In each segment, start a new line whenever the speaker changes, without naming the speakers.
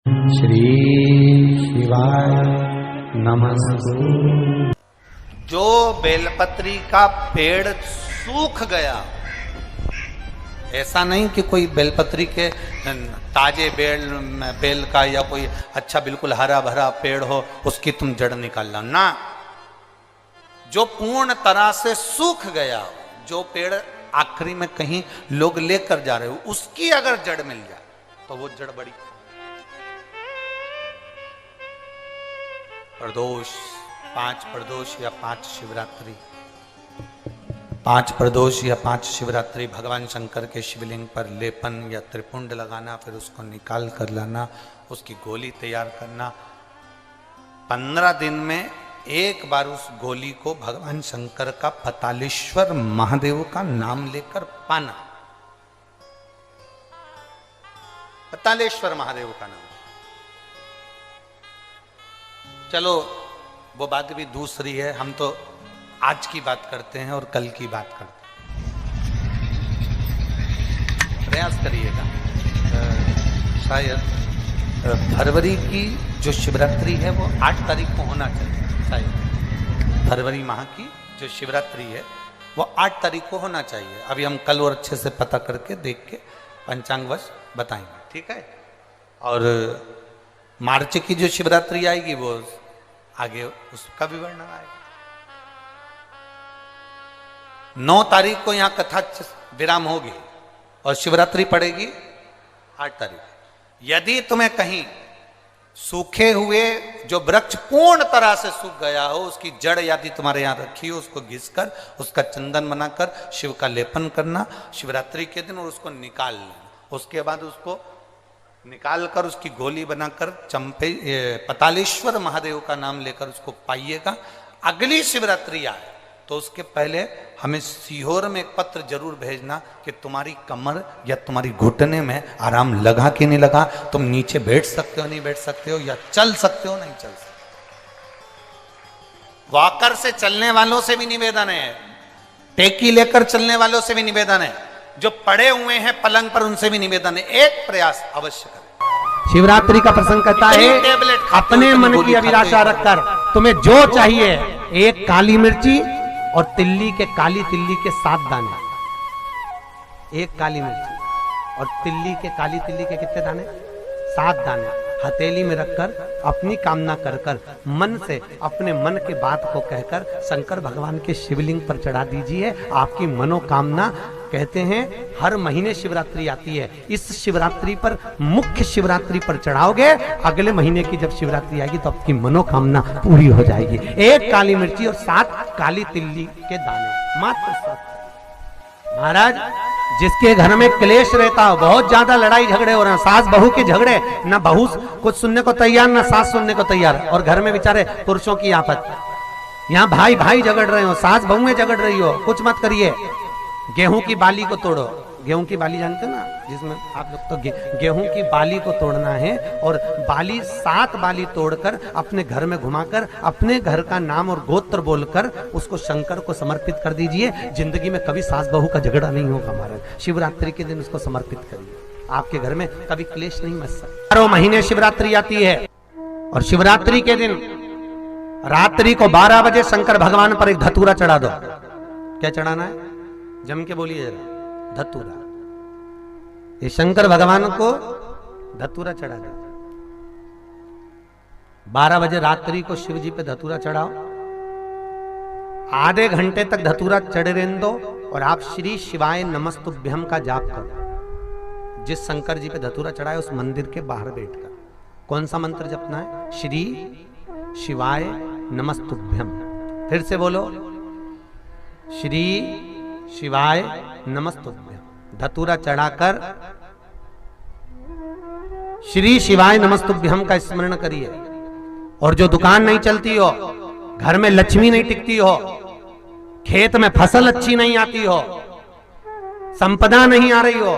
श्री शिवाय नमस्तु।
जो बेलपत्री का पेड़ सूख गया, ऐसा नहीं कि कोई बेलपत्री के ताजे बेल का या कोई अच्छा बिल्कुल हरा भरा पेड़ हो उसकी तुम जड़ निकाल लो ना। जो पूर्ण तरह से सूख गया, जो पेड़ आखिरी में कहीं लोग लेकर जा रहे हो, उसकी अगर जड़ मिल जाए तो वो जड़ बड़ी। प्रदोष, 5 प्रदोष या 5 शिवरात्रि, 5 प्रदोष या 5 शिवरात्रि भगवान शंकर के शिवलिंग पर लेपन या त्रिपुंड लगाना, फिर उसको निकाल कर लाना, उसकी गोली तैयार करना। 15 दिन में एक बार उस गोली को भगवान शंकर का पतालेश्वर महादेव का नाम लेकर पाना। पतालेश्वर महादेव का नाम। चलो वो बात भी दूसरी है, हम तो आज की बात करते हैं और कल की बात करते हैं। प्रयास करिएगा। शायद फरवरी की जो शिवरात्रि है वो 8 तारीख को होना चाहिए। शायद फरवरी माह की जो शिवरात्रि है वो 8 तारीख को होना चाहिए। अभी हम कल और अच्छे से पता करके देख के पंचांगवश बताएंगे, ठीक है। और मार्च की जो शिवरात्रि आएगी वो आगे उसका भी वर्णन आएगा। 9 तारीख को यहां कथा विराम होगी और शिवरात्रि पड़ेगी 8 तारीख। यदि तुम्हें कहीं सूखे हुए जो वृक्ष पूर्ण तरह से सूख गया हो, उसकी जड़ यदि तुम्हारे यहां रखी हो, उसको घिसकर उसका चंदन बनाकर शिव का लेपन करना शिवरात्रि के दिन और उसको निकाल लेना। उसके बाद उसको निकालकर उसकी गोली बनाकर पतालेश्वर महादेव का नाम लेकर उसको पाइएगा। अगली शिवरात्रि आए तो उसके पहले हमें सीहोर में एक पत्र जरूर भेजना कि तुम्हारी कमर या तुम्हारी घुटने में आराम लगा कि नहीं लगा, तुम नीचे बैठ सकते हो नहीं बैठ सकते हो, या चल सकते हो नहीं चल सकते। वॉकर से चलने वालों से भी निवेदन है, टेकी लेकर चलने वालों से भी निवेदन है, जो पड़े हुए हैं पलंग पर उनसे भी निवेदन है, एक प्रयास अवश्य करें।
शिवरात्रि का प्रसंग कहता है अपने मन की अभिलाषा रखकर तुम्हें जो चाहिए, एक काली मिर्ची और तिल्ली के काली तिल्ली के 7 दाने। एक काली मिर्ची और तिल्ली के काली तिल्ली के कितने दाने? 7 दाने हथेली में रखकर अपनी कामना कर कर मन से अपने मन के बात को कहकर शंकर भगवान के शिवलिंग पर चढ़ा दीजिए। आपकी मनोकामना, कहते हैं हर महीने शिवरात्रि आती है, इस शिवरात्रि पर मुख्य शिवरात्रि पर चढ़ाओगे, अगले महीने की जब शिवरात्रि आएगी तो आपकी मनोकामना पूरी हो जाएगी। एक काली मिर्ची और 7 काली तिल्ली के दाने, मात्र 7। महाराज, जिसके घर में क्लेश रहता हो, बहुत ज्यादा लड़ाई झगड़े हो रहे हैं, सास बहू के झगड़े, ना बहू कुछ सुनने को तैयार ना सास सुनने को तैयार, और घर में बेचारे पुरुषों की आफत, यहाँ भाई भाई झगड़ रहे हो, सास बहू में झगड़ रही हो, कुछ मत करिए। गेहूं की बाली को तोड़ो। गेहूं की बाली जानते हो ना, जिसमें आप लोग तो गेहूं की बाली को तोड़ना है, और बाली 7 बाली तोड़कर अपने घर में घुमाकर अपने घर का नाम और गोत्र बोलकर उसको शंकर को समर्पित कर दीजिए। जिंदगी में कभी सास बहू का झगड़ा नहीं होगा महाराज। शिवरात्रि के दिन उसको समर्पित करिए, आपके घर में कभी क्लेश नहीं मच सकता। 12 महीने शिवरात्रि आती है और शिवरात्रि के दिन रात्रि को 12 बजे शंकर भगवान पर एक धतूरा चढ़ा दो। क्या चढ़ाना है? जम के बोलिए जरा। धतूरा। ये शंकर भगवान को धतूरा चढ़ा दो। 12 बजे रात्रि को शिव जी पे धतूरा चढ़ाओ। आधे घंटे तक धतूरा चढ़े रहने दो और आप श्री शिवाय नमस्तुभ्यम का जाप करो। जिस शंकर जी पे धतूरा चढ़ाए उस मंदिर के बाहर बैठकर कौन सा मंत्र जपना है? श्री शिवाय नमस्तुभ्यम। फिर से बोलो, श्री शिवाय नमस्तुभ्यम। धतूरा चढ़ाकर श्री शिवाय नमस्तुभ्यम का स्मरण करिए। और जो दुकान नहीं चलती हो, घर में लक्ष्मी नहीं टिकती हो, खेत में फसल अच्छी नहीं आती हो, संपदा नहीं आ रही हो,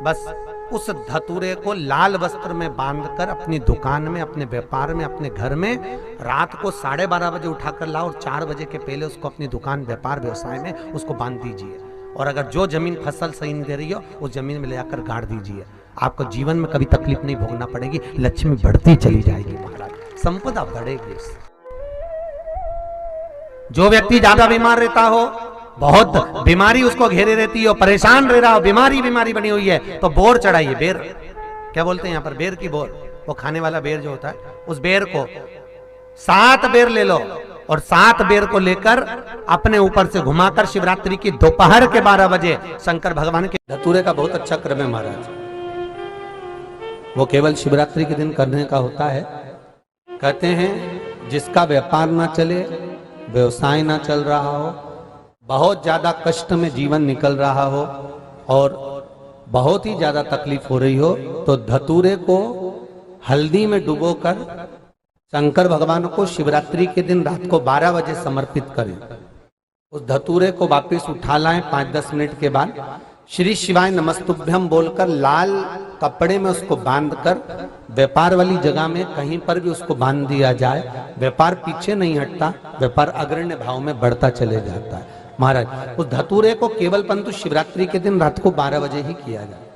बस उस धतूरे को लाल वस्त्र में बांधकर अपनी दुकान में, अपने व्यापार में, अपने घर में रात को 12:30 बजे उठाकर लाओ और 4 बजे के पहले उसको अपनी दुकान, व्यापार, व्यवसाय में उसको बांध दीजिए। और अगर जो जमीन फसल सही नहीं दे रही हो उस जमीन में ले जाकर गाड़ दीजिए। आपको जीवन में कभी तकलीफ नहीं भोगना पड़ेगी, लक्ष्मी बढ़ती चली जाएगी महाराज, संपदा बढ़ेगी। जो व्यक्ति ज्यादा बीमार रहता हो, बहुत बीमारी उसको घेरे रहती है, परेशान रह रहा हो, बीमारी बनी हुई है, तो बोर चढ़ाइए। बेर क्या बोलते हैं यहाँ पर, बेर की बोर, वो खाने वाला बेर जो होता है, उस बेर को 7 बेर ले लो और 7 बेर को लेकर अपने ऊपर से घुमाकर शिवरात्रि की दोपहर के 12 बजे शंकर भगवान के धतूरे का बहुत अच्छा क्रम है महाराज। वो केवल शिवरात्रि के दिन करने का होता है। कहते हैं जिसका व्यापार ना चले, व्यवसाय ना चल रहा हो, बहुत ज्यादा कष्ट में जीवन निकल रहा हो और बहुत ही ज्यादा तकलीफ हो रही हो, तो धतूरे को हल्दी में डुबोकर शंकर भगवान को शिवरात्रि के दिन रात को 12 बजे समर्पित करें। उस धतूरे को वापस उठा लाएं 5-10 मिनट के बाद, श्री शिवाय नमस्तुभ्यम बोलकर लाल कपड़े में उसको बांधकर व्यापार वाली जगह में कहीं पर भी उसको बांध दिया जाए। व्यापार पीछे नहीं हटता, व्यापार अग्रण्य भाव में बढ़ता चले जाता है महाराज। उस धतूरे को केवल परंतु शिवरात्रि के दिन रात को 12 बजे ही किया जाए,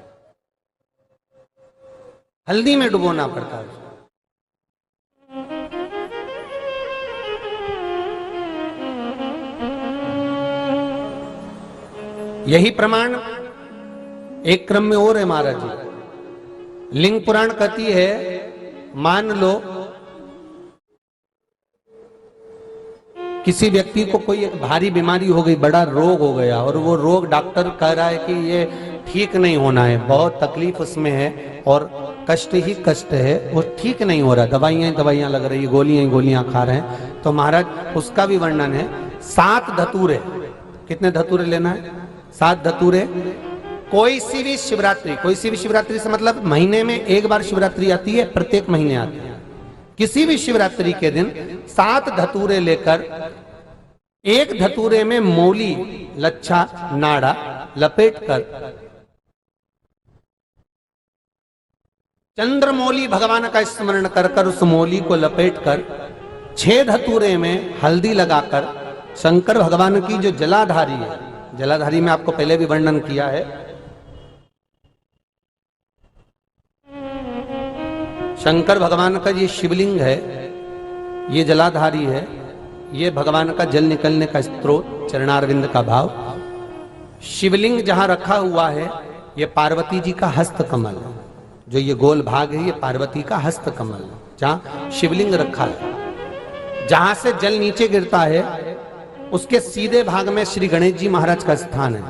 हल्दी में डुबोना पड़ता है। यही प्रमाण एक क्रम में और है महाराज जी। लिंग पुराण कहती है, मान लो किसी व्यक्ति को कोई एक भारी बीमारी हो गई, बड़ा रोग हो गया, और वो रोग डॉक्टर कह रहा है कि ये ठीक नहीं होना है, बहुत तकलीफ उसमें है और कष्ट ही कष्ट है, वो ठीक नहीं हो रहा, दवाइयां लग रही, गोलियां खा रहे हैं। तो महाराज उसका भी वर्णन है। 7 धतूरे, कितने धतूरे लेना है? 7 धतूरे। कोई सी भी शिवरात्रि से मतलब महीने में एक बार शिवरात्रि आती है, प्रत्येक महीने आती है। किसी भी शिवरात्रि के दिन 7 धतूरे लेकर, एक धतूरे में मौली, लच्छा, नाड़ा लपेटकर, चंद्रमौली भगवान का स्मरण कर उस मौली को लपेटकर 6 धतूरे में हल्दी लगाकर शंकर भगवान की जो जलाधारी है, जलाधारी में आपको पहले भी वर्णन किया है, शंकर भगवान का ये शिवलिंग है, ये जलाधारी है, ये भगवान का जल निकलने का स्रोत, चरणारविंद का भाव। शिवलिंग जहां रखा हुआ है, ये पार्वती जी का हस्त कमल है, जो ये गोल भाग है, ये पार्वती का हस्त कमल है, जहां शिवलिंग रखा है। जहां से जल नीचे गिरता है, उसके सीधे भाग में श्री गणेश जी महाराज का स्थान है,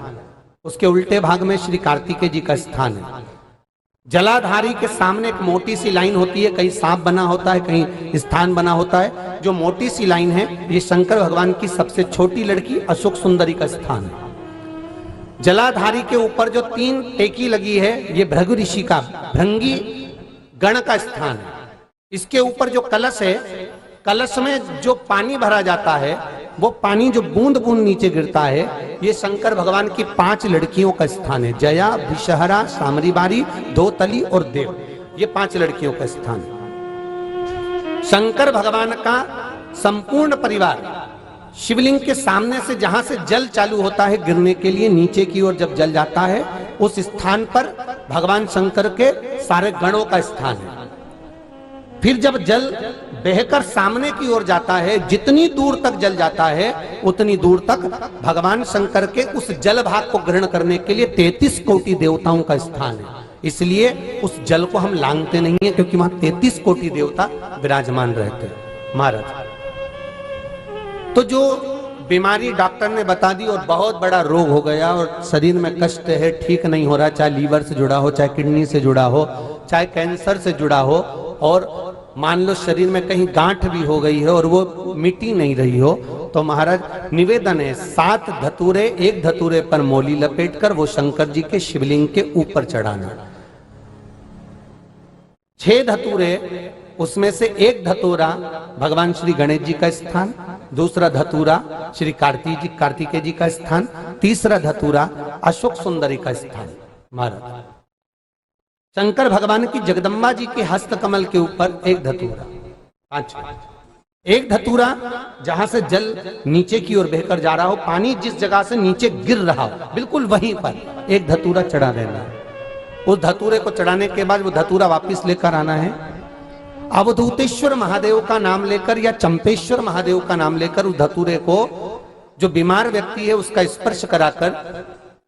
उसके उल्टे भाग में श्री कार्तिकेय जी का स्थान है। जलाधारी के सामने एक मोटी सी लाइन होती है, कहीं सांप बना होता है, कहीं स्थान बना होता है। जो मोटी सी लाइन है, ये शंकर भगवान की सबसे छोटी लड़की अशोक सुंदरी का स्थान है। जलाधारी के ऊपर जो 3 टेकी लगी है, ये भृगु ऋषि का, भृंगी गण का स्थान है। इसके ऊपर जो कलश है, कलश में जो पानी भरा जाता है, वो पानी जो बूंद बूंद नीचे गिरता है, ये शंकर भगवान की 5 लड़कियों का स्थान है। जया, विषहरा, सामरीबारी, धोतली और देव, ये 5 लड़कियों का स्थान है। शंकर भगवान का संपूर्ण परिवार शिवलिंग के सामने से, जहां से जल चालू होता है गिरने के लिए नीचे की ओर जब जल जाता है, उस स्थान पर भगवान शंकर के सारे गणों का स्थान है। फिर जब जल बहकर सामने की ओर जाता है, जितनी दूर तक जल जाता है उतनी दूर तक भगवान शंकर के उस जल भाग को ग्रहण करने के लिए 33 कोटि देवताओं का स्थान है। इसलिए उस जल को हम लांघते नहीं है, क्योंकि वहां 33 कोटि देवता विराजमान रहते हैं महाराज। तो जो बीमारी डॉक्टर ने बता दी और बहुत बड़ा रोग हो गया और शरीर में कष्ट है, ठीक नहीं हो रहा, चाहे लीवर से जुड़ा हो, चाहे किडनी से जुड़ा हो, चाहे कैंसर से जुड़ा हो, और मान लो शरीर में कहीं गांठ भी हो गई है और वो मिटी नहीं रही हो, तो महाराज निवेदन है 7 धतूरे, एक धतूरे पर मौली लपेटकर वो शंकर जी के शिवलिंग के ऊपर चढ़ाना। 6 धतूरे, उसमें से एक धतूरा भगवान श्री गणेश जी का स्थान, दूसरा धतूरा श्री कार्तिकेय जी का स्थान, तीसरा धतूरा अशोक सुंदरी का स्थान। महाराज शंकर भगवान की जगदम्बा जी के हस्त कमल के ऊपर एक धतूरा, 5, एक धतूरा जहां से जल नीचे की ओर बहकर जा रहा हो, पानी जिस जगह से नीचे गिर रहा हो बिल्कुल वहीं पर एक धतूरा चढ़ा देना है। उस धतूरे को चढ़ाने के बाद वो धतूरा वापस लेकर आना है। अवधूतेश्वर महादेव का नाम लेकर या चंपेश्वर महादेव का नाम लेकर उस धतूरे को, जो बीमार व्यक्ति है उसका स्पर्श कराकर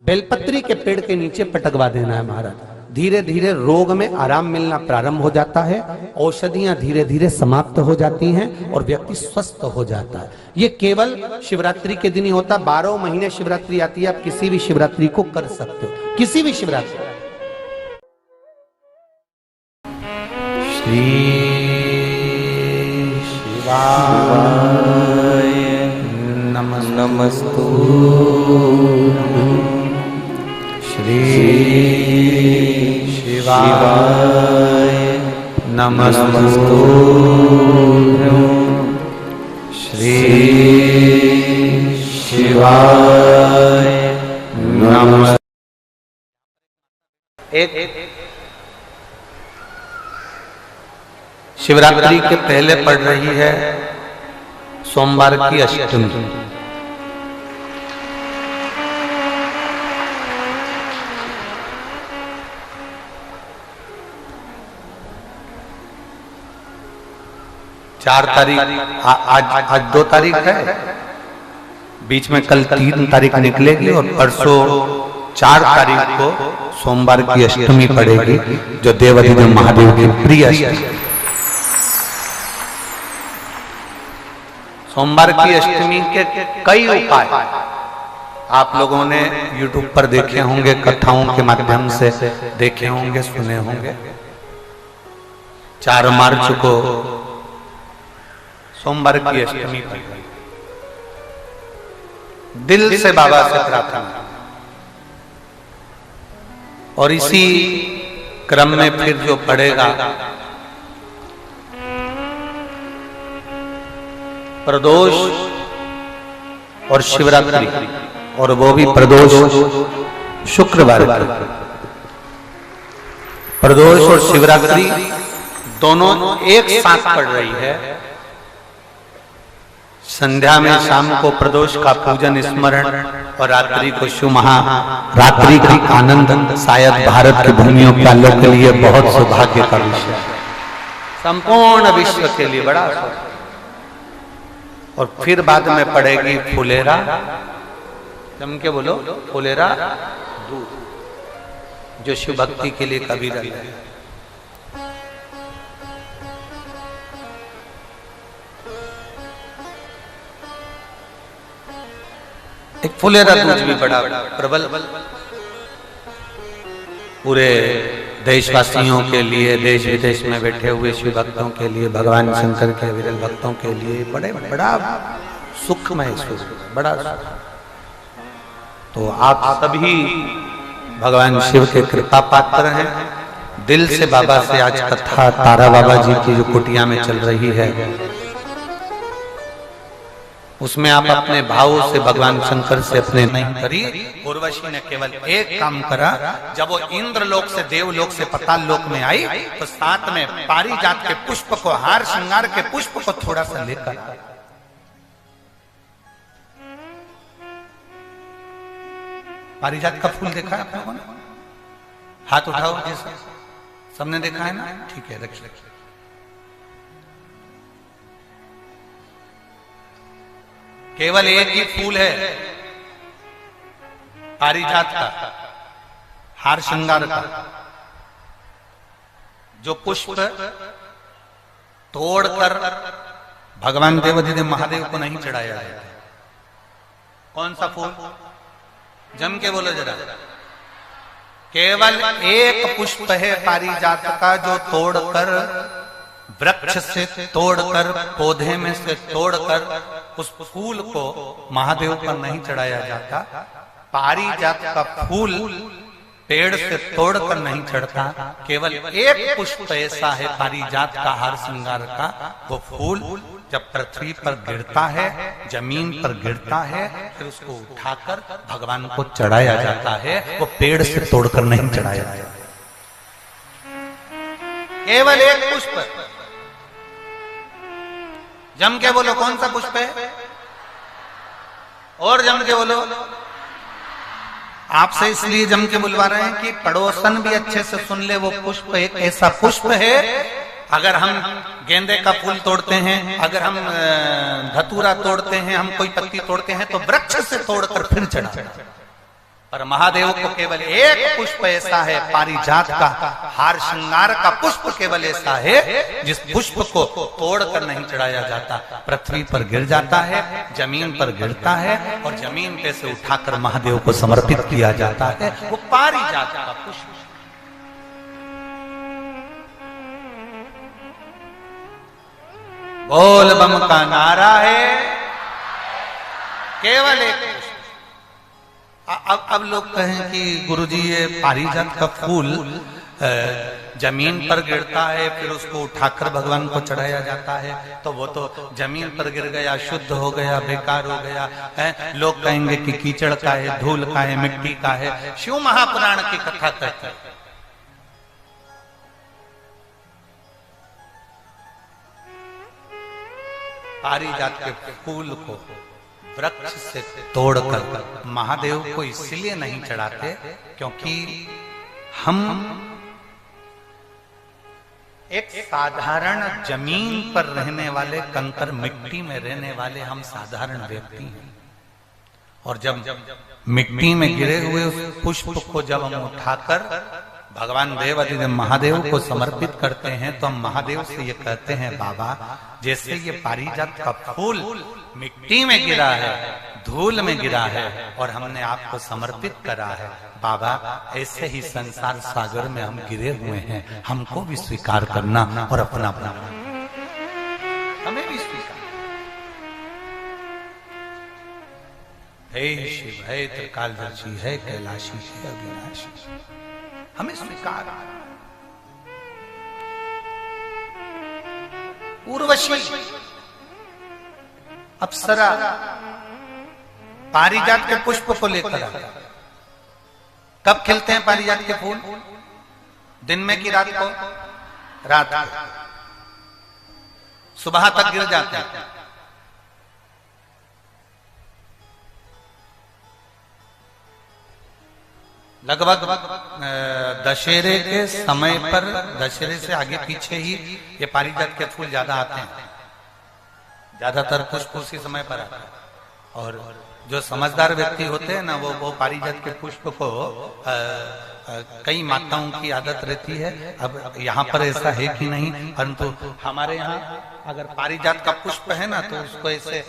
बेलपत्री के पेड़ के नीचे पटकवा देना है महाराज। धीरे धीरे रोग में आराम मिलना प्रारंभ हो जाता है, औषधियां धीरे धीरे समाप्त हो जाती हैं और व्यक्ति स्वस्थ हो जाता है। ये केवल शिवरात्रि के दिन ही होता। 12 महीने शिवरात्रि आती है, आप किसी भी शिवरात्रि को कर सकते हो, किसी भी शिवरात्रि।
श्री शिवाय नमस्तु। श्री शिवाय नमस्तु। श्री शिवाय नमस्तु। एक शिवरात्रि के पहले पड़ रही है सोमवार की अष्टमी। चार तारीख, आज 2 तारीख है, बीच में कल 3 तारीख निकलेगी और परसों 4 तारीख को सोमवार की अष्टमी पड़ेगी, जो देवाधिदेव महादेव की प्रिय अष्टमी। सोमवार की अष्टमी के कई उपाय आप लोगों ने YouTube पर देखे होंगे, कथाओं के माध्यम से देखे होंगे, सुने होंगे। 4 मार्च को सोमवार की अष्टमी पर दिल से बाबा से प्रार्थना, और इसी क्रम में फिर जो पड़ेगा प्रदोष और शिवरात्रि, और वो भी प्रदोष शुक्रवार। प्रदोष और शिवरात्रि दोनों एक साथ पड़ रही है। संध्या में शाम को प्रदोष का पूजन स्मरण और रात्रि को शिव महारात्रि का आनंद शायद भारत की भूमियों वालों के लिए बहुत सौभाग्य का विषय, संपूर्ण विश्व के लिए बड़ा। और फिर बाद में पड़ेगी फुलेरा, जम के बोलो फुलेरा दूध, जो शिव भक्ति के लिए कबीरा है। एक फुलेरा दूध भी बड़ा प्रबल पूरे देशवासियों के लिए, देश विदेश में बैठे हुए शिव भक्तों के लिए, भगवान शंकर के विरल भक्तों के लिए बड़ा सुखमय, बड़ा। तो आप सभी भगवान शिव के कृपा पात्र हैं। दिल से बाबा से आज कथा तारा बाबा जी की जो कुटिया में चल रही है, उसमें आप अपने भावों से भगवान शंकर से अपने नहीं करिए। उर्वशी ने केवल एक काम करा, जब वो इंद्र लोक से देवलोक से पाताल लोक में आई तो साथ में पारिजात के पुष्प को, हार श्रृंगार के पुष्प को थोड़ा सा लेकर, पारिजात का फूल देखा है आप लोगों ने? हाथ उठाओ, जैसा सबने देखा है ना? ठीक है, रखिए। केवल एक ही फूल है पारिजात का, हार श्रृंगार का, जो पुष्प तोड़कर भगवान देवाधिदेव महादेव को नहीं चढ़ाया जाता। कौन सा फूल? जम के बोलो जरा। केवल एक पुष्प है पारिजात का, जो तोड़कर, वृक्ष से तोड़कर, पौधे में से तोड़कर उस फूल को महादेव पर नहीं चढ़ाया जाता। पारिजात का फूल पेड़ से तोड़कर नहीं चढ़ता। केवल एक पुष्प ऐसा है पारिजात का, हार श्रृंगार का, वो फूल जब पृथ्वी पर गिरता है, जमीन पर गिरता है, फिर उसको उठाकर भगवान को चढ़ाया जाता है। वो पेड़ से तोड़कर नहीं चढ़ाया जाता। केवल एक पुष्प। जम के बोलो, कौन सा पुष्प है? और जम के बोलो। आपसे इसलिए जम के बुलवा रहे हैं कि पड़ोसन भी अच्छे से सुन ले। वो पुष्प एक ऐसा पुष्प है, अगर हम गेंदे का फूल तोड़ते हैं, अगर हम धतूरा तोड़ते हैं, हम कोई पत्ती तोड़ते हैं तो वृक्ष से तोड़कर फिर चढ़ाते हैं। पर महादेव को केवल एक पुष्प ऐसा है, पारिजात का हार श्रृंगार का पुष्प केवल ऐसा है जिस पुष्प को तोड़कर नहीं चढ़ाया जाता, पृथ्वी पर गिर जाता है, जमीन पर गिरता है और जमीन पे से उठाकर महादेव को समर्पित किया जाता है। वो पारिजात का पुष्प। बोल बम का नारा है, केवल एक। अब लोग कहें कि गुरुजी ये पारिजात का फूल जमीन पर गिरता है, फिर उसको उठाकर भगवान को चढ़ाया जाता है, तो वो तो जमीन पर गिर गया, शुद्ध हो गया, बेकार हो गया है। लोग कहेंगे कि कीचड़ का है, धूल का है, मिट्टी का है। शिव महापुराण की कथा कहते हैं पारिजात के फूल को वृक्ष से तोड़कर महादेव को इसलिए नहीं चढ़ाते क्योंकि हम एक साधारण जमीन पर रहने वाले, कंकर मिट्टी में रहने वाले हम साधारण व्यक्ति हैं। और जब मिट्टी में गिरे हुए उस पुष्प को जब हम उठाकर भगवान देवाधिदेव महादेव को समर्पित करते हैं तो हम महादेव से ये कहते हैं, बाबा जैसे ये पारिजात का फूल मिट्टी में गिरा है, धूल में गिरा है और हमने आपको समर्पित करा है, बाबा ऐसे ही संसार सागर में हम गिरे हुए हैं, हमको भी स्वीकार करना और अपना अपना हमें भी स्वीकार। हे शिव, हे त्रिकालदर्शी, है कैलाशी, है अविनाशी, हमें स्वीकार। उर्वशी अप्सरा पारिजात के पुष्प को लेकर आता। कब खिलते हैं पारिजात के फूल? दिन में कि रात को? रात को। सुबह तक गिर जाते हैं। लगभग दशहरे के समय पर, दशहरे से आगे पीछे ही ये पारिजात के फूल ज्यादा आते हैं। ज्यादातर पुष्प उसी समय पर आता है। और जो समझदार व्यक्ति होते हैं ना, वो पारिजात के पुष्प को कई माताओं की आदत रहती है। अब यहाँ पर ऐसा है कि नहीं, परंतु हमारे यहाँ अगर पारिजात का पुष्प है ना तो उसको ऐसे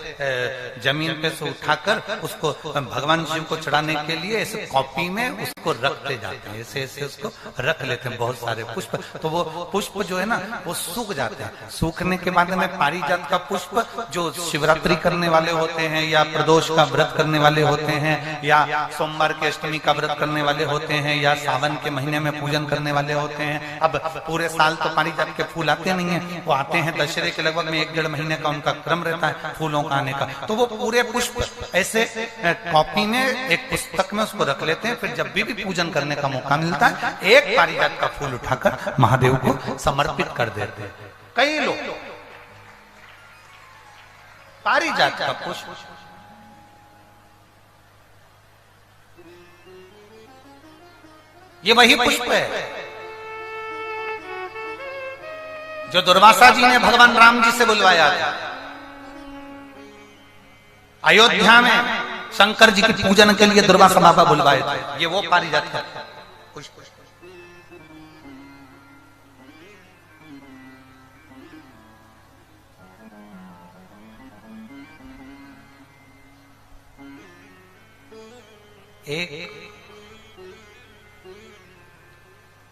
जमीन पे से उठाकर उसको भगवान शिव को चढ़ाने के लिए ऐसे कॉपी में उसको रखते जाते हैं, ऐसे ऐसे उसको रख लेते हैं बहुत सारे पुष्प। तो वो पुष्प जो है ना वो सूख जाते हैं। सूखने के बाद में पारिजात का पुष्प जो शिवरात्रि करने वाले होते हैं या प्रदोष का व्रत करने वाले होते हैं या सोमवार के अष्टमी का व्रत करने वाले होते हैं या सावन के महीने में पूजन करने वाले होते हैं। अब पूरे साल तो पारिजात के फूल आते नहीं है, वो आते हैं दशहरे के लगभग में 1-1.5 महीने का उनका क्रम रहता है फूलों का आने का। तो वो पूरे पुष्प ऐसे कॉपी में एक पुस्तक में उसको रख लेते हैं। फिर जब भी पूजन करने का मौका मिलता है एक पारिजात का फूल उठाकर महादेव को समर्पित कर देते हैं। कई लोग पारिजात का पुष्प ये वही पुष्प है जो दुर्वासा जी ने भगवान राम जी से बुलवाया था। अयोध्या में शंकर जी की पूजन के लिए दुर्वासा बाबा बुलवाए थे। ये वो पारिजात का पुष्प।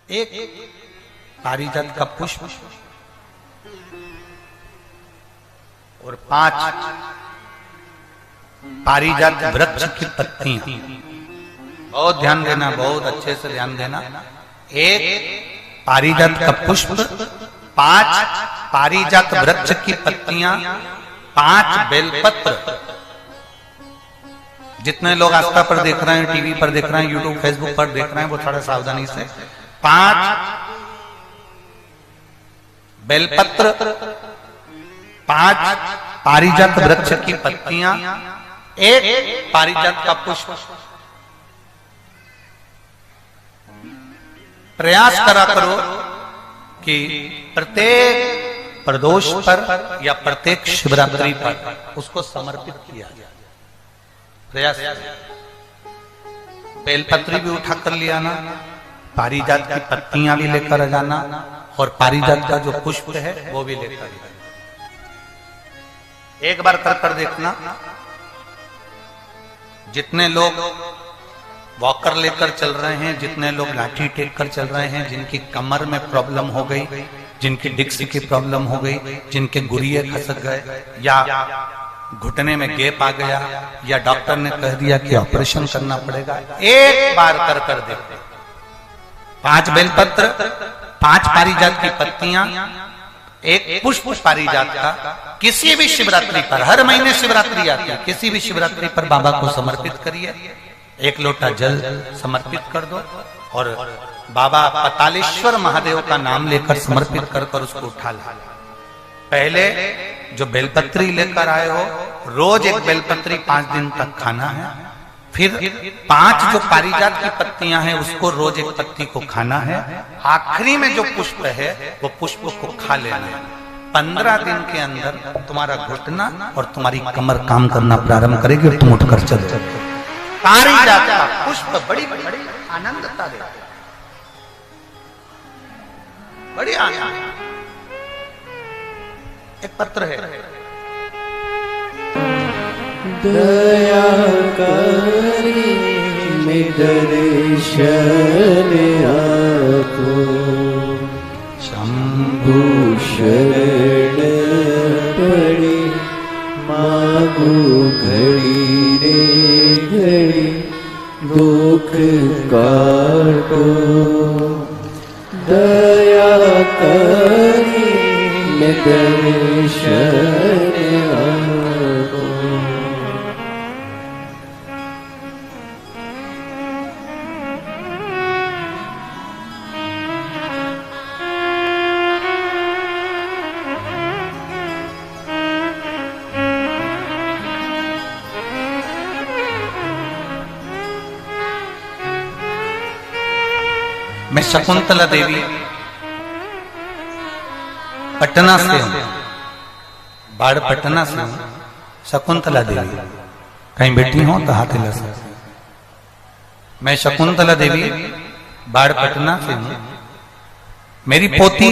एक पारिजात का पुष्प और 5 पारिजात वृक्ष की पत्तियां। बहुत ध्यान देना, बहुत अच्छे से ध्यान देना। एक पारिजात का पुष्प, 5 पारिजात वृक्ष की पत्तियां, 5 बेलपत्र। जितने लोग आस्था पर देख रहे हैं, टीवी पर देख रहे हैं, यूट्यूब फेसबुक पर देख रहे हैं, वो थोड़ा सावधानी से 5 बेलपत्र, 5 पारिजात वृक्ष की पत्तियां, 1 पारिजात का पुष्प। प्रयास करा करो कि प्रत्येक प्रदोष पर या प्रत्येक शिवरात्रि पर उसको समर्पित किया जाए। प्रयास। बेलपत्री भी उठा कर ले आना, पारिजात की पत्तियां भी लेकर आ जाना, और पारिजात का जो पुष्प है वो भी लेकर जाना। एक बार कर देखना। जितने लोग वॉकर लेकर चल रहे हैं, जितने लोग लाठी टेक कर चल रहे हैं, जिनकी कमर में प्रॉब्लम हो गई, जिनकी डिस्क की प्रॉब्लम हो गई, जिनके गुरिये खसक गए, या घुटने में गैप आ गया, या डॉक्टर ने कह दिया कि ऑपरेशन करना पड़ेगा, एक बार कर देखो। 5 बेलपत्र, 5 पारिजात की पत्तियां, एक पुष्प पारिजात का, किसी भी शिवरात्रि पर, हर महीने शिवरात्रि आती है, किसी भी शिवरात्रि पर बाबा को समर्पित करिए। 1 लोटा जल समर्पित कर दो और बाबा पतालेश्वर महादेव का नाम लेकर समर्पित कर उसको उठा लो। पहले जो बेलपत्री लेकर आए हो, रोज 1 बेलपत्री 5 दिन तक खाना है। फिर 5 जो पारिजात की पत्तियां हैं उसको रोज 1 पत्ती को खाना है। आखिरी में जो पुष्प है वो पुष्प को खा लेना है। 15 दिन के अंदर तुम्हारा घुटना और तुम्हारी कमर काम करना प्रारंभ करेगी और तुम उठकर चलो। पारिजात का पुष्प बड़ी आनंदता देता है, बड़ी आनंद। एक पत्र है,
दया करी में दर्शन आपो, शंभु शरण पड़े मागो घड़ी रे घड़ी दुख काटो। दया करी में दर्शन आपो।
मैं शकुंतला देवी पटना से हूं, बाढ़ पटना से हूं। शकुंतला देवी कहीं बैठी हो तो हाथ हिला सकते। मैं शकुंतला देवी बाढ़ पटना से हूं। मेरी पोती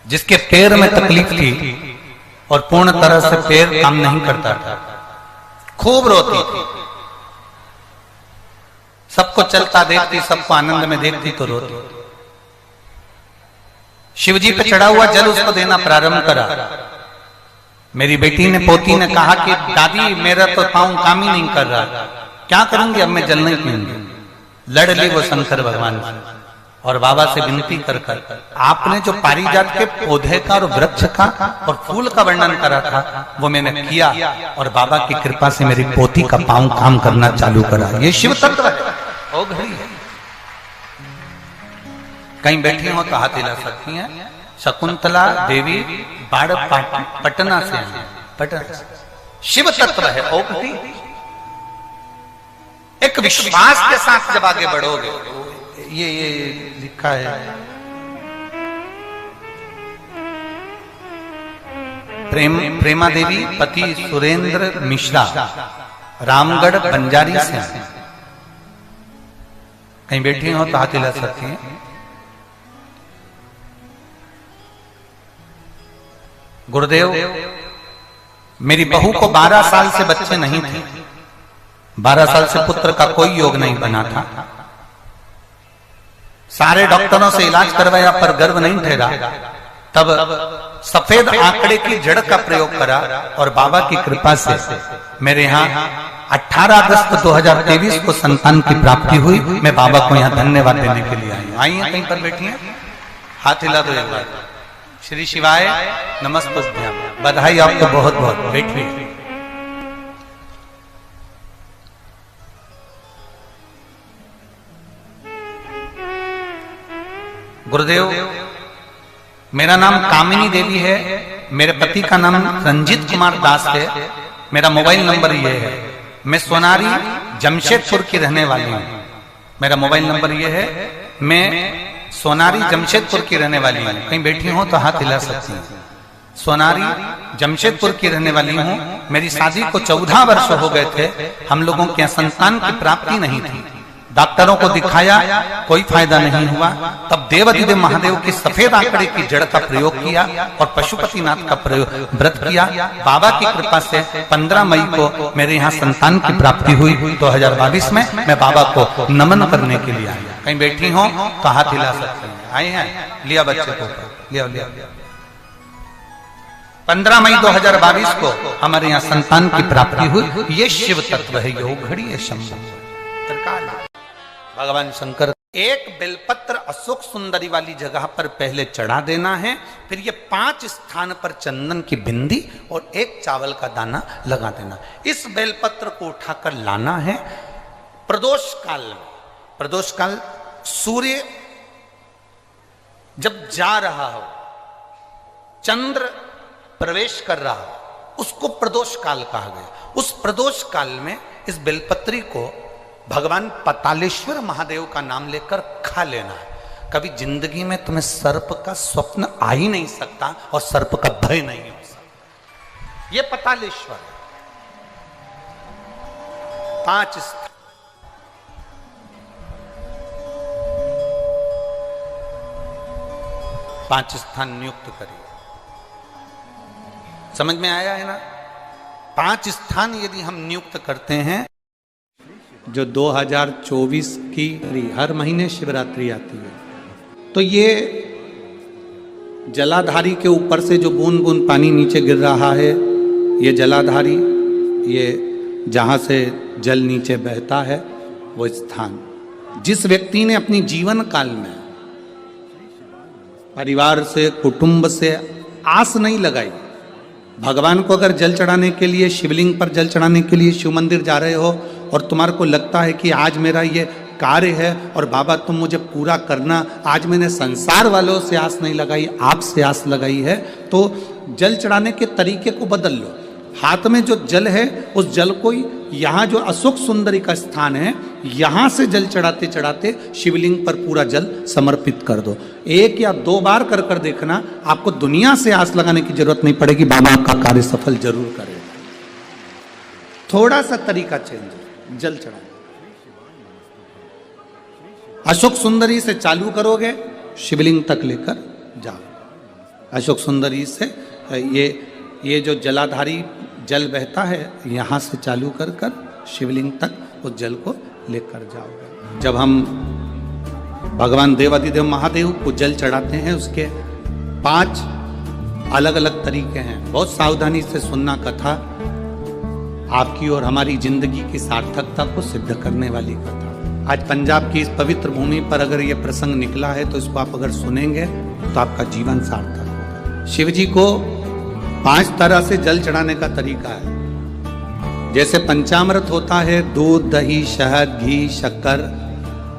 जिसके पैर में तकलीफ थी और पूर्ण तरह से पैर काम नहीं करता था, खूब रोती थी। सबको चलता देखती, सबको आनंद में देखती तो रोती। शिवजी पे चढ़ा हुआ जल उसको देना प्रारंभ करा। मेरी बेटी ने, पोती ने कहा कि दादी मेरा तो पांव काम ही नहीं कर रहा, क्या करूंगी, अब मैं जल नहीं पीऊंगी। लड़ ली वो शंकर भगवान से और बाबा से विनती कर आपने जो पारिजात के पौधे का और वृक्ष का और फूल का वर्णन करा था वो मैंने किया और बाबा की कृपा से मेरी पोती का पांव काम करना चालू करा। ये शिव तत्व है। ओ घड़ी है, कहीं बैठी हो तो हाथ हिला सकती हैं। शकुंतला देवी बाढ़ पटना से है, पटना शिव तत्व है। ओ घड़ी एक विश्वास के साथ जब आगे बढ़ोगे, ये लिखा है प्रेमा देवी पति सुरेंद्र मिश्रा रामगढ़ बंजारी से, कहीं बैठी हो तो हाथ हिला सकती हैं। गुरुदेव मेरी बहू को 12 साल से बच्चे नहीं थे, 12 साल से पुत्र का कोई योग नहीं बना था। सारे डॉक्टरों से इलाज करवाया पर गर्भ नहीं ठहरा। तब सफेद आंकड़े की जड़ का प्रयोग करा और बाबा की कृपा से मेरे यहाँ 18 अगस्त 2023 को संतान की प्राप्ति हुई। मैं बाबा को यहाँ धन्यवाद देने के लिए आई हूँ। आई हैं, कहीं पर बैठी हैं, हाथ हिला दो एक बार। श्री शिवाय नमस्तुभ्यम। बधाई आपको बहुत बहुत। बैठिए। गुरुदेव मेरा नाम कामिनी देवी है, मेरे पति का नाम रंजीत कुमार दास है। मेरा मोबाइल नंबर ये है। मैं सोनारी जमशेदपुर की रहने वाली हूँ। मेरा मोबाइल नंबर ये है मैं सोनारी जमशेदपुर की रहने वाली हूँ, कहीं बैठी हो तो हाथ हिला सकती हैं। सोनारी जमशेदपुर की रहने वाली हूँ। मेरी शादी को 14 वर्ष हो गए थे, हम लोगों के संतान की प्राप्ति नहीं थी। डॉक्टरों को दिखाया, कोई फायदा नहीं हुआ। तब देवाधिदेव महादेव की सफेद आंकड़े की जड़ का प्रयोग किया और पशुपतिनाथ का प्रयोग व्रत किया। बाबा की कृपा से 15 मई को मेरे यहाँ संतान की प्राप्ति हुई। 2022 में मैं बाबा को नमन करने के लिए आया। कहीं बैठी हो तो हाथ हिला सकते हैं। आए हैं, लिया बच्चे को, लिया लिया। 15 मई 2022 को हमारे यहाँ संतान की प्राप्ति हुई। ये शिव तत्व है, योग घड़ी है शंभु। भगवान शंकर एक बेलपत्र अशोक सुंदरी वाली जगह पर पहले चढ़ा देना है, फिर ये 5 स्थान पर चंदन की बिंदी और 1 चावल का दाना लगा देना। इस बेलपत्र को उठाकर लाना है प्रदोष काल में। प्रदोष काल सूर्य जब जा रहा हो, चंद्र प्रवेश कर रहा हो, उसको प्रदोष काल कहा गया। उस प्रदोष काल में इस बेलपत्री को भगवान पतालेश्वर महादेव का नाम लेकर खा लेना है। कभी जिंदगी में तुम्हें सर्प का स्वप्न आ ही नहीं सकता और सर्प का भय नहीं हो सकता। ये पतालेश्वर है। 5 स्थान नियुक्त करिए। समझ में आया है ना? 5 स्थान यदि हम नियुक्त करते हैं, जो 2024 की हर महीने शिवरात्रि आती है, तो ये जलाधारी के ऊपर से जो बूंद बूंद पानी नीचे गिर रहा है, ये जलाधारी, ये जहाँ से जल नीचे बहता है, वो स्थान जिस व्यक्ति ने अपनी जीवन काल में परिवार से, कुटुंब से आस नहीं लगाई, भगवान को अगर जल चढ़ाने के लिए, शिवलिंग पर जल चढ़ाने के लिए शिव मंदिर जा रहे हो और तुम्हारे को लगता है कि आज मेरा ये कार्य है और बाबा तुम मुझे पूरा करना, आज मैंने संसार वालों से आस नहीं लगाई, आपसे आस लगाई है, तो जल चढ़ाने के तरीके को बदल लो। हाथ में जो जल है, उस जल को यहाँ जो अशोक सुंदरी का स्थान है, यहाँ से जल चढ़ाते चढ़ाते शिवलिंग पर पूरा जल समर्पित कर दो। 1 या 2 बार कर कर देखना, आपको दुनिया से आस लगाने की जरूरत नहीं पड़ेगी, बाबा आपका कार्य सफल जरूर करेगा। थोड़ा सा तरीका चेंज, जल चढ़ाने। अशोक सुंदरी से चालू करोगे, शिवलिंग तक लेकर जाओ। अशोक सुंदरी से ये जो जलाधारी जल बहता है, यहाँ से चालू कर कर शिवलिंग तक उस जल को लेकर जाओगे। जब हम भगवान देवाधिदेव महादेव को जल चढ़ाते हैं, उसके 5 अलग अलग तरीके हैं। बहुत सावधानी से सुनना कथा, आपकी और हमारी जिंदगी की सार्थकता को सिद्ध करने वाली कथा। आज पंजाब की इस पवित्र भूमि पर अगर ये प्रसंग निकला है, तो इसको आप अगर सुनेंगे तो आपका जीवन सार्थक होगा। शिव जी को 5 तरह से जल चढ़ाने का तरीका है। जैसे पंचामृत होता है, दूध, दही, शहद, घी, शक्कर,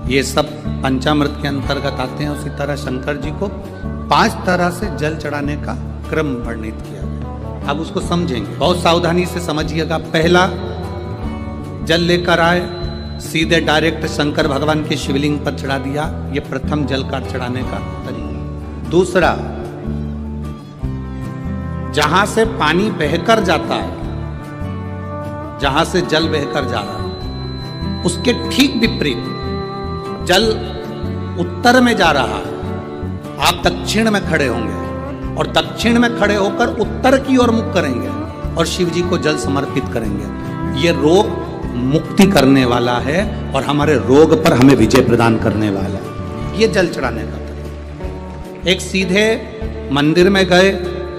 ये सब पंचामृत के अंतर्गत आते हैं। उसी तरह शंकर जी को 5 तरह से जल चढ़ाने का क्रम वर्णित किया गया। अब उसको समझेंगे, बहुत सावधानी से समझिएगा। पहला, जल लेकर आए, सीधे डायरेक्ट शंकर भगवान के शिवलिंग पर चढ़ा दिया। ये प्रथम जल का चढ़ाने का तरीका। दूसरा, जहां से पानी बहकर जाता है, जहां से जल बहकर जा रहा है, उसके ठीक विपरीत जल उत्तर में जा रहा है, आप दक्षिण में खड़े होंगे और दक्षिण में खड़े होकर उत्तर की ओर मुख करेंगे और शिव जी को जल समर्पित करेंगे। ये रोग मुक्ति करने वाला है और हमारे रोग पर हमें विजय प्रदान करने वाला है। ये जल चढ़ाने का तरीका। एक, सीधे मंदिर में गए,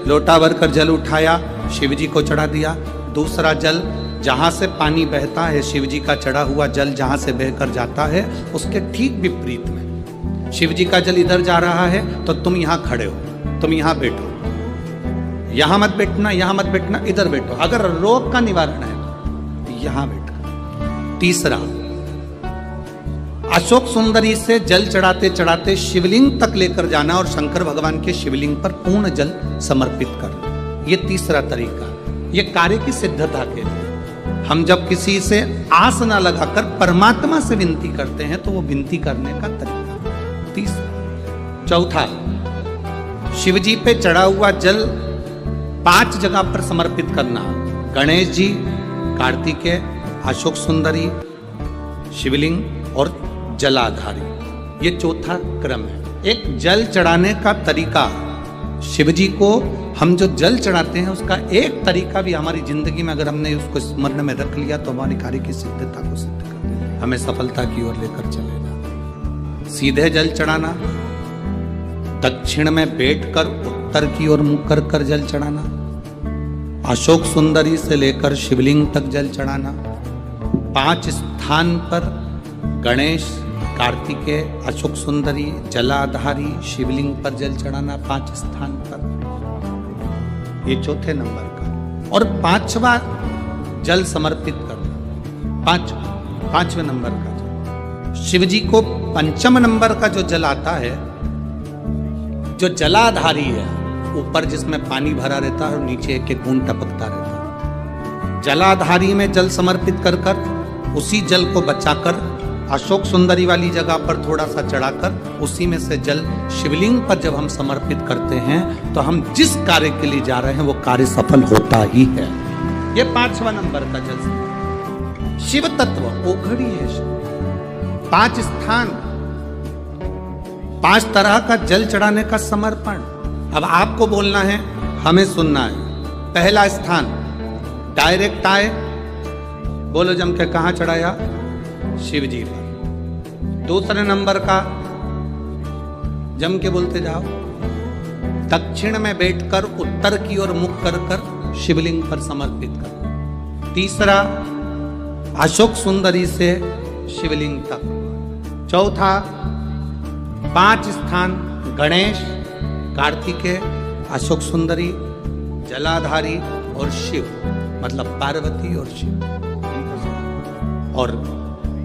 लोटा भर कर जल उठाया, शिव जी को चढ़ा दिया। दूसरा, जल जहाँ से पानी बहता है, शिव जी का चढ़ा हुआ जल जहाँ से बहकर जाता है, उसके ठीक विपरीत में शिव जी का जल इधर जा रहा है, तो तुम यहाँ खड़े हो, तुम यहाँ बैठो, यहाँ मत बैठना, यहाँ मत बैठना, इधर बैठो। अगर रोग का निवारण है तो यहाँ बैठो। तीसरा, अशोक सुंदरी से जल चढ़ाते चढ़ाते शिवलिंग तक लेकर जाना और शंकर भगवान के शिवलिंग पर पूर्ण जल समर्पित करना। ये तीसरा तरीका। ये कार्य की सिद्धता के लिए हम जब किसी से आस ना लगाकर परमात्मा से विनती करते हैं, तो वो विनती करने का तरीका। तीसरा। चौथा, शिव जी पे चढ़ा हुआ जल 5 जगह पर समर्पित करना। गणेश जी, कार्तिकेय, अशोक सुंदरी, शिवलिंग और जलाधारी। ये चौथा क्रम है। एक जल चढ़ाने का तरीका, शिव जी को हम जो जल चढ़ाते हैं उसका एक तरीका भी हमारी जिंदगी में अगर हमने उसको स्मरण में रख लिया तो हमारी कार्य की सिद्धता को सिद्ध कर देगा, हमें सफलता की ओर लेकर चलेगा। सीधे जल चढ़ाना, दक्षिण में बैठकर उत्तर की ओर मुख कर कर जल चढ़ाना, अशोक सुंदरी से लेकर शिवलिंग तक जल चढ़ाना, 5 स्थान पर गणेश, कार्तिकेय, अशोक सुंदरी, जलाधारी, शिवलिंग पर जल चढ़ाना 5 स्थान पर। ये चौथे नंबर का। और 5वां जल समर्पित करना, 5वें नंबर का। शिव जी को 5म नंबर का जो जल आता है, जो जलाधारी है, ऊपर जिसमें पानी भरा रहता है और नीचे एक एक बूंद टपकता रहता है, जलाधारी में जल समर्पित कर कर उसी जल को बचाकर अशोक सुंदरी वाली जगह पर थोड़ा सा चढ़ाकर उसी में से जल शिवलिंग पर जब हम समर्पित करते हैं तो हम जिस कार्य के लिए जा रहे हैं वो कार्य सफल होता ही है। ये 5वां नंबर का जल। शिव तत्व ओघड़ी है। 5 स्थान, 5 तरह का जल चढ़ाने का समर्पण। अब आपको बोलना है, हमें सुनना है। पहला स्थान डायरेक्ट आए, बोलो जम के कहां चढ़ाया? शिव जी पर। दूसरे नंबर का जम के बोलते जाओ, दक्षिण में बैठकर उत्तर की ओर मुख कर कर शिवलिंग पर समर्पित कर। तीसरा, अशोक सुंदरी से शिवलिंग तक। चौथा, 5 स्थान गणेश, कार्तिकेय, अशोक सुंदरी, जलाधारी और शिव, मतलब पार्वती और शिव। और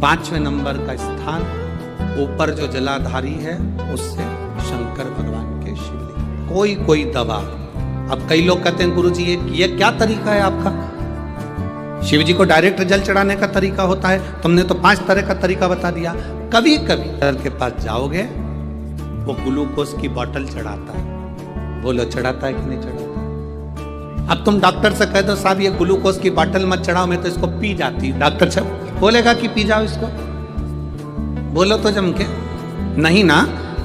5वें नंबर का स्थान ऊपर जो जलाधारी है उससे शंकर भगवान के शिवलिंग। कोई दवा। अब कई लोग कहते हैं गुरुजी ये क्या तरीका है आपका? शिव जी को डायरेक्ट जल चढ़ाने का तरीका होता है, तुमने तो 5 तरह का तरीका बता दिया। कभी कभी डॉक्टर के पास जाओगे, वो ग्लूकोज की बोतल चढ़ाता है। बोलो चढ़ाता है कि नहीं चढ़ाता? अब तुम डॉक्टर से कह दो साहब ये ग्लूकोज की बोतल मत चढ़ाओ, मैं तो इसको पी जाती। डॉक्टर साहब बोलेगा कि पी जाओ इसको? बोलो तो जम के। नहीं ना,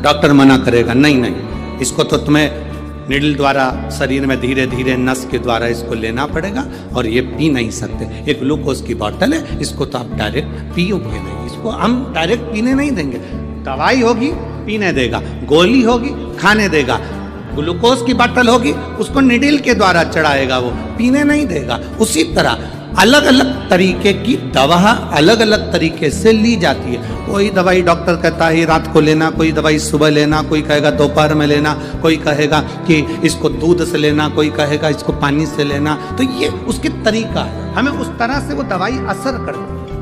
डॉक्टर मना करेगा, नहीं इसको तो तुम्हें निडल द्वारा शरीर में धीरे धीरे नस के द्वारा इसको लेना पड़ेगा और ये पी नहीं सकते। ये ग्लूकोज की बोतल है, इसको तो आप डायरेक्ट पियोगे नहीं, इसको हम डायरेक्ट पीने नहीं देंगे। दवाई होगी पीने देगा, गोली होगी खाने देगा, ग्लूकोज की बोतल होगी उसको निडल के द्वारा चढ़ाएगा, वो पीने नहीं देगा। उसी तरह अलग अलग तरीके की दवा अलग अलग तरीके से ली जाती है। कोई दवाई डॉक्टर कहता है रात को लेना, कोई दवाई सुबह लेना, कोई कहेगा दोपहर में लेना, कोई कहेगा कि इसको दूध से लेना, कोई कहेगा इसको पानी से लेना। तो ये उसके तरीका है, हमें उस तरह से वो दवाई असर करती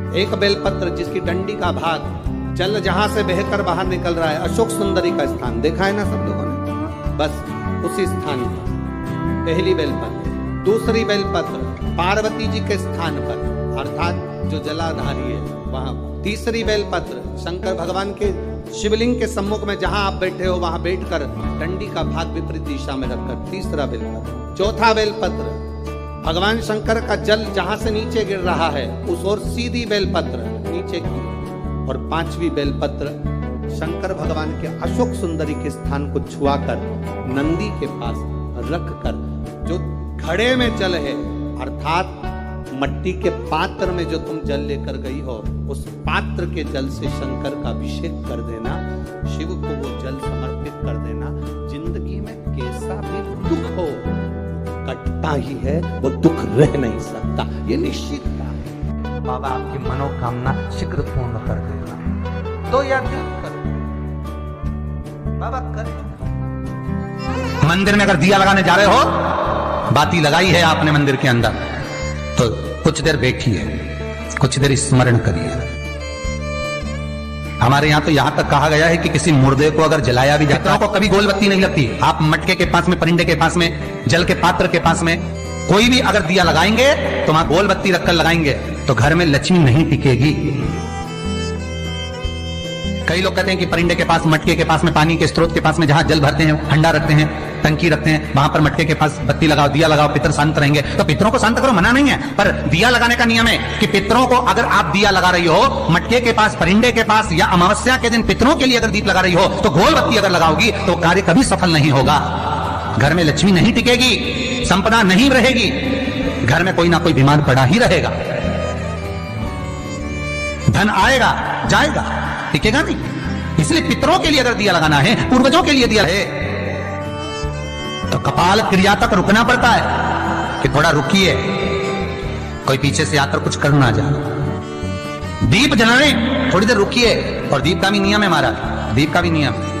है। एक बेलपत्र जिसकी डंडी का भाग जल जहां से बहकर बाहर निकल रहा है, अशोक सुंदरी का स्थान देखा है ना सब लोगों ने? बस उसी स्थान पर पहली बेलपत्र। दूसरी बेलपत्र पार्वती जी के स्थान पर, अर्थात जो जलाधारी है वहां। तीसरी बेलपत्र शंकर भगवान के शिवलिंग के सम्मुख में जहां आप बैठे हो वहां बैठकर डंडी का भाग विपरीत दिशा में रखकर, तीसरा बेलपत्र। चौथा बेलपत्र भगवान शंकर का जल जहां से नीचे गिर रहा है उस ओर सीधी बेलपत्र नीचे की। और 5वीं बेलपत्र शंकर भगवान के अशोक सुंदरी के स्थान को छुआकर नंदी के पास रखकर, जो घड़े में जल है अर्थात मट्टी के पात्र में जो तुम जल लेकर गई हो, उस पात्र के जल से शंकर का अभिषेक कर देना, शिव को वो जल समर्पित कर देना। जिंदगी में कैसा भी दुख हो कटता ही है, वो दुख रह नहीं सकता, ये निश्चित है। बाबा आपकी मनोकामना शीघ्र पूर्ण कर देगा। तो या दिन करो, बाबा करे।
मंदिर में अगर दिया लगाने जा रहे हो, बाती लगाई है आपने मंदिर के अंदर, तो कुछ देर बैठिए, कुछ देर स्मरण करिए। हमारे यहाँ तो यहाँ तक कहा गया है कि किसी मुर्दे को अगर जलाया भी जाता है तो कभी गोल बत्ती नहीं लगती। आप मटके के पास में, परिंदे के पास में, जल के पात्र के पास में कोई भी अगर दिया लगाएंगे तो वहां गोल बत्ती रखकर लगाएंगे तो घर में लक्ष्मी नहीं टिकेगी। कई लोग कहते हैं कि परिंदे के पास, मटके के पास में, पानी के स्रोत के पास में जहां जल भरते हैं, हंडा रखते हैं, टंकी रखते हैं, वहां पर मटके के पास बत्ती लगाओ, दिया लगाओ, पितर शांत रहेंगे। तो पितरों को शांत करो, मना नहीं है, पर दिया लगाने का नियम है कि पितरों को अगर आप दिया लगा रही हो मटके के पास, परिंदे के पास, या अमावस्या के दिन पितरों के लिए अगर दीप लगा रही हो, तो गोल बत्ती अगर लगाओगी तो कार्य कभी सफल नहीं होगा। घर में लक्ष्मी नहीं टिकेगी, संपदा नहीं रहेगी, घर में कोई ना कोई बीमार पड़ा ही रहेगा, धन आएगा जाएगा, टिकेगा नहीं। इसलिए पितरों के लिए अगर दिया लगाना है, पूर्वजों के लिए दिया है, तो कपाल क्रिया तक रुकना पड़ता है कि थोड़ा रुकिए, कोई पीछे से आकर कुछ कर ना जाए। दीप जलाने थोड़ी देर रुकिए, और दीप का भी नियम है महाराज, दीप का भी नियम है।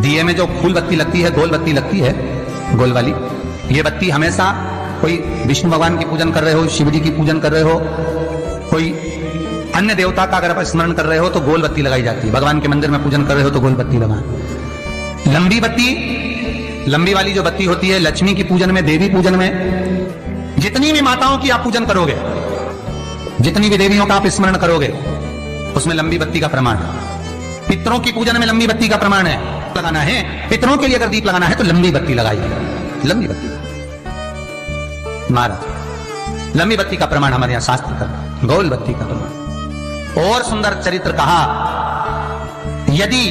दिए में जो फूल बत्ती लगती है, गोल बत्ती लगती है, गोल वाली, ये बत्ती हमेशा कोई विष्णु भगवान की पूजन कर रहे हो, शिव जी की पूजन कर रहे हो, कोई अन्य देवता का अगर आप स्मरण कर रहे हो तो गोल बत्ती लगाई जाती है। भगवान के मंदिर में पूजन कर रहे हो तो गोल बत्ती लगाएं। लंबी बत्ती, लंबी वाली जो बत्ती होती है, लक्ष्मी की पूजन में, देवी पूजन में, जितनी भी माताओं की आप पूजन करोगे, जितनी भी देवियों का आप स्मरण करोगे, उसमें लंबी बत्ती का प्रमाण है। पितरों की पूजन में लंबी बत्ती का प्रमाण है। लगाना है पितरों के लिए अगर दीप लगाना है तो लंबी बत्ती लगाइए, लंबी बत्ती महाराज, लंबी बत्ती का प्रमाण हमारे यहां शास्त्र का, गोल बत्ती का प्रमाण। और सुंदर चरित्र कहा, यदि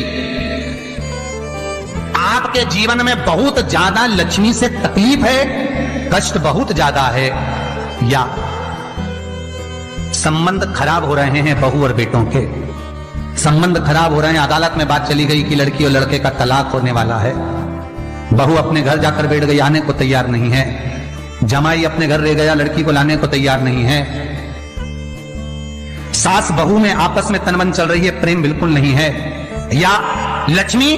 आपके जीवन में बहुत ज्यादा लक्ष्मी से तकलीफ है, कष्ट बहुत ज्यादा है, या संबंध खराब हो रहे हैं, बहू और बेटों के संबंध खराब हो रहे हैं, अदालत में बात चली गई कि लड़की और लड़के का तलाक होने वाला है, बहू अपने घर जाकर बैठ गई, आने को तैयार नहीं है, जमाई अपने घर रह गया, लड़की को लाने को तैयार नहीं है, सास बहू में आपस में तनमन चल रही है, प्रेम बिल्कुल नहीं है, या लक्ष्मी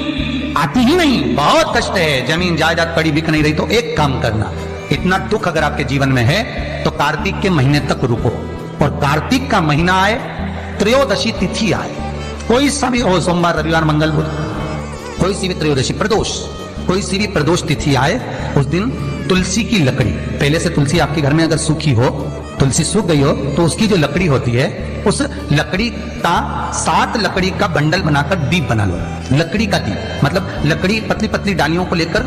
आती ही नहीं, बहुत कष्ट है, जमीन जायदाद पड़ी बिक नहीं रही, तो एक काम करना, इतना दुख अगर आपके जीवन में है तो कार्तिक के महीने तक रुको, और कार्तिक का महीना आए, त्रयोदशी तिथि आए, कोई सा भी हो, सोमवार, रविवार, मंगल, बुध, कोई सी भी त्रयोदशी, प्रदोष, कोई सी भी प्रदोष तिथि आए, उस दिन तुलसी की लकड़ी, पहले से तुलसी आपके घर में अगर सूखी हो, तुलसी सूख गई हो, तो उसकी जो लकड़ी होती है, उस लकड़ी का 7 लकड़ी का बंडल बनाकर दीप बना लो। लकड़ी का दीप मतलब लकड़ी, पतली पतली डालियों को लेकर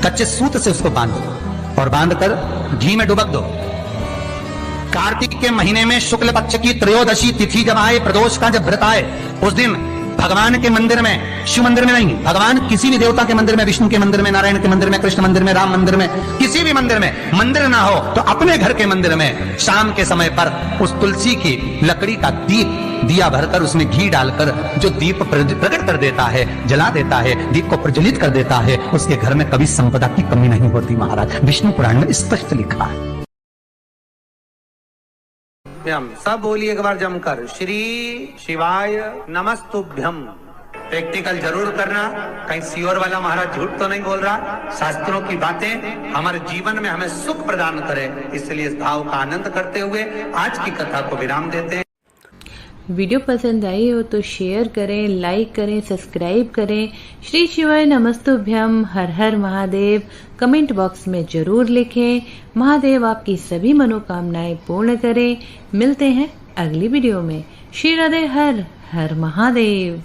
कच्चे सूत से उसको बांध दो, और बांधकर घी में डुबक दो। कार्तिक के महीने में शुक्ल पक्ष की त्रयोदशी तिथि जब आए, प्रदोष का जब व्रत आए, उस दिन भगवान के मंदिर में, शिव मंदिर में नहीं, भगवान किसी भी देवता के मंदिर में, विष्णु के मंदिर में, नारायण के मंदिर में, कृष्ण मंदिर में, राम मंदिर में, किसी भी मंदिर में, मंदिर ना हो तो अपने घर के मंदिर में शाम के समय पर उस तुलसी की लकड़ी का दीप, दिया भरकर उसमें घी डालकर जो दीप प्रकट कर देता है, जला देता है, दीप को प्रज्वलित कर देता है, उसके घर में कभी संपदा की कमी नहीं होती महाराज, विष्णु पुराण में स्पष्ट लिखा है।
सब बोलिए एक बार जमकर, श्री शिवाय नमस्तुभ्यम। प्रैक्टिकल जरूर करना, कहीं सियोर वाला महाराज झूठ तो नहीं बोल रहा, शास्त्रों की बातें हमारे जीवन में हमें सुख प्रदान करे, इसलिए इस भाव का आनंद करते हुए आज की कथा को विराम देते हैं।
वीडियो पसंद आई हो तो शेयर करें, लाइक करें, सब्सक्राइब करें। श्री शिवाय नमस्तुभ्यम, हर हर महादेव कमेंट बॉक्स में जरूर लिखें। महादेव आपकी सभी मनोकामनाएं पूर्ण करें। मिलते हैं अगली वीडियो में। श्री राधे, हर हर महादेव।